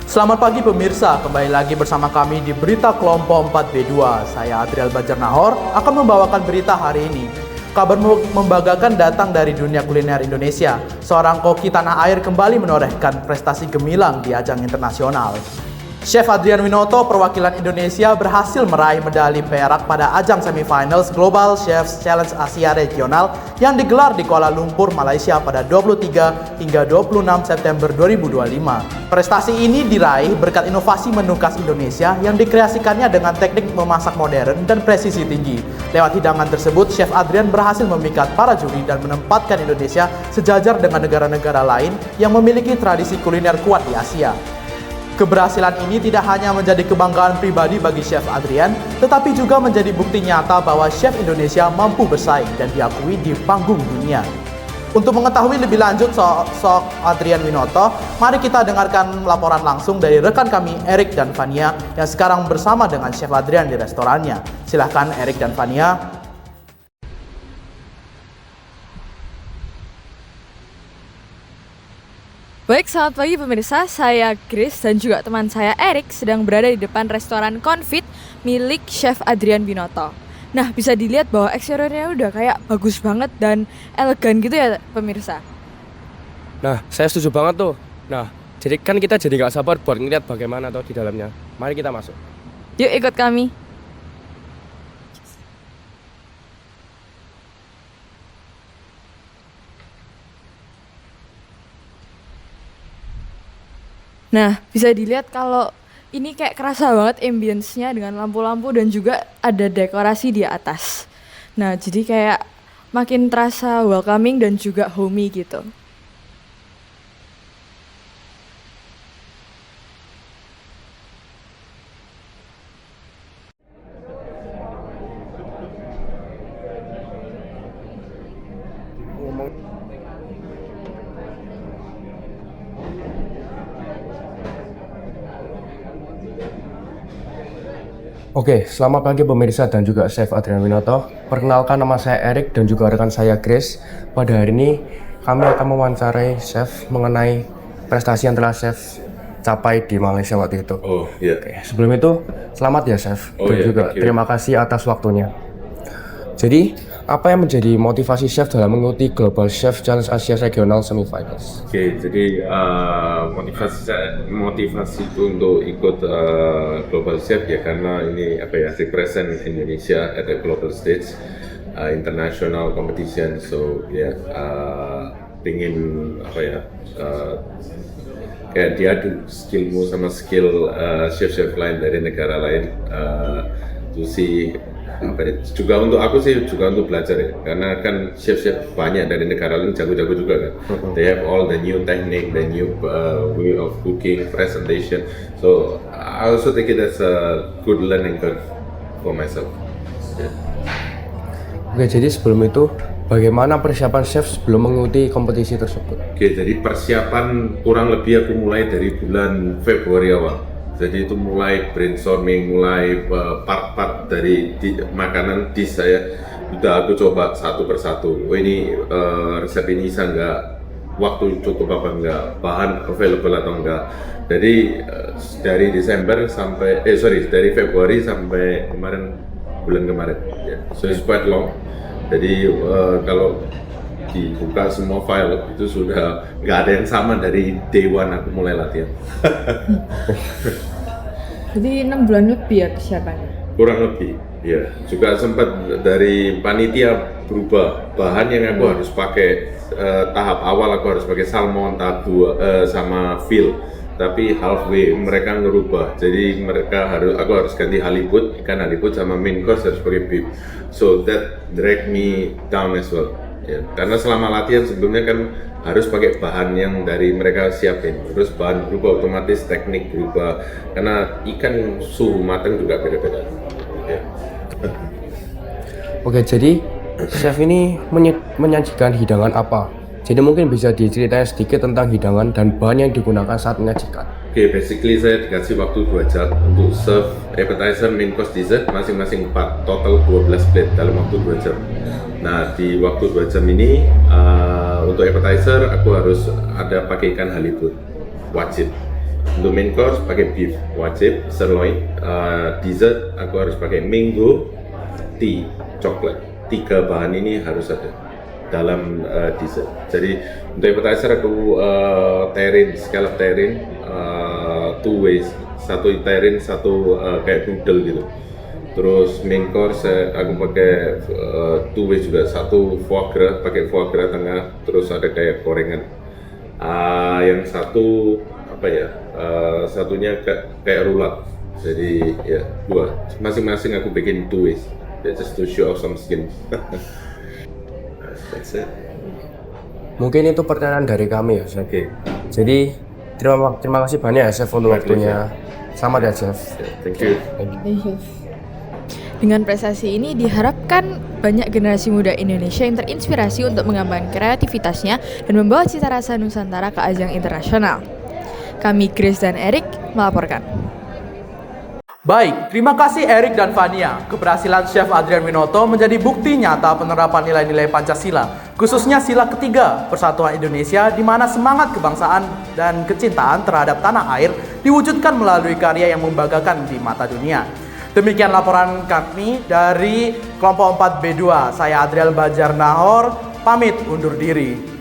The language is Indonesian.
Selamat pagi pemirsa, kembali lagi bersama kami di Berita Kelompok 4B2. Saya Adriel Bajarnahor akan membawakan berita hari ini. Kabar membanggakan datang dari dunia kuliner Indonesia. Seorang koki tanah air kembali menorehkan prestasi gemilang di ajang internasional. Chef Adrian Winoto perwakilan Indonesia berhasil meraih medali perak pada ajang semifinals Global Chefs Challenge Asia Regional yang digelar di Kuala Lumpur, Malaysia pada 23 hingga 26 September 2025. Prestasi ini diraih berkat inovasi menu khas Indonesia yang dikreasikannya dengan teknik memasak modern dan presisi tinggi. Lewat hidangan tersebut, Chef Adrian berhasil memikat para juri dan menempatkan Indonesia sejajar dengan negara-negara lain yang memiliki tradisi kuliner kuat di Asia. Keberhasilan ini tidak hanya menjadi kebanggaan pribadi bagi Chef Adrian, tetapi juga menjadi bukti nyata bahwa chef Indonesia mampu bersaing dan diakui di panggung dunia. Untuk mengetahui lebih lanjut soal Adrian Winoto, mari kita dengarkan laporan langsung dari rekan kami Erik dan Fania yang sekarang bersama dengan Chef Adrian di restorannya. Silahkan Erik dan Fania. Baik, selamat pagi pemirsa, saya Grace dan juga teman saya Erik sedang berada di depan restoran Confit milik Chef Adrian Winoto. Nah, bisa dilihat bahwa eksteriornya udah kayak bagus banget dan elegan gitu ya pemirsa. Nah, saya setuju banget tuh. Nah, jadi kan kita jadi gak sabar buat ngeliat bagaimana tuh di dalamnya. Mari kita masuk. Yuk ikut kami. Nah, bisa dilihat kalau ini kayak kerasa banget ambience-nya dengan lampu-lampu dan juga ada dekorasi di atas. Nah, jadi kayak makin terasa welcoming dan juga homey gitu. Oke, selamat pagi pemirsa dan juga Chef Adrian Winoto. Perkenalkan, nama saya Erik dan juga rekan saya Grace. Pada hari ini kami akan mewawancarai Chef mengenai prestasi yang telah Chef capai di Malaysia waktu itu. Oh iya. Oke, sebelum itu selamat ya Chef Oh, dan iya, juga thank you. terima kasih atas waktunya. Jadi, apa yang menjadi motivasi Chef dalam mengikuti Global Chef Challenge Asia Regional Semifinals? Oke, jadi motivasi itu untuk ikut Global Chef ya karena ini represent Indonesia at the global stage, international competition. So pingin kayak diadu skillmu sama skill chef-chef lain dari negara lain, to see juga untuk aku sih juga untuk belajar ya karena kan chef-chef banyak dari negara lain jago-jago juga kan. They have all the new technique, the new way of cooking, presentation. So I also think it as a good learning curve for myself. Yeah. Oke, jadi sebelum itu bagaimana persiapan Chef sebelum mengikuti kompetisi tersebut? Oke, jadi persiapan kurang lebih aku mulai dari bulan Februari awal. Jadi itu mulai brainstorming, mulai part-part dari makanan dish saya udah aku coba satu persatu. Oh ini resep ini bisa nggak, waktu cukup apa enggak, bahan available atau enggak. Jadi dari dari Februari sampai bulan kemarin. Yeah. So it's quite long. Jadi kalau dibuka semua file itu sudah nggak ada yang sama dari day one aku mulai latihan. Jadi 6 bulan lebih ya persiapannya. Kurang lebih, ya. Juga sempat dari panitia berubah bahan yang aku harus pakai. Tahap awal aku harus pakai salmon, tahap 2 sama veal. Tapi halfway mereka ngerubah, jadi aku harus ganti ikan halibut sama main course harus pakai beef. So that drag me down as well. Ya, karena selama latihan sebelumnya kan harus pakai bahan yang dari mereka siapin, terus bahan berubah otomatis teknik berubah karena ikan suhu matang juga beda-beda. Ya. Oke, jadi Chef ini menyajikan hidangan apa? Jadi mungkin bisa diceritain sedikit tentang hidangan dan bahan yang digunakan saat menyajikan. Oke, basically saya dikasih waktu 2 jam untuk serve appetizer, main course, dessert masing-masing 4, total 12 plate dalam waktu 2 jam. Nah, di waktu 2 jam ini untuk appetizer aku harus ada pakai ikan halibut, wajib. Untuk main course pakai beef wajib, sirloin. Dessert aku harus pakai mango, tea, coklat. 3 bahan ini harus ada dalam dessert. Jadi untuk appetizer aku scallop terrin, 2 ways, satu terrin, satu kayak noodle gitu. Terus main course aku pakai 2 ways juga, satu foie gras, pakai foie gras tengah, terus ada kayak gorengan. Yang satu apa ya? Satunya kayak rulat. Jadi ya 2. Masing-masing aku bikin 2 ways. Just to show off some skin. That's it. Mungkin itu pertanyaan dari kami ya, Chef. Oke. Jadi terima kasih banyak ya, Chef, untuk My waktunya. Selamat ya, Chef. Thank you. Dengan prestasi ini diharapkan banyak generasi muda Indonesia yang terinspirasi untuk mengembangkan kreativitasnya dan membawa cita rasa Nusantara ke ajang internasional. Kami Grace dan Erik melaporkan. Baik, terima kasih Erik dan Fania. Keberhasilan Chef Adrian Winoto menjadi bukti nyata penerapan nilai-nilai Pancasila, khususnya sila ketiga, Persatuan Indonesia, di mana semangat kebangsaan dan kecintaan terhadap tanah air diwujudkan melalui karya yang membanggakan di mata dunia. Demikian laporan kami dari kelompok 4B2. Saya Adriel Bajar Nahor, pamit undur diri.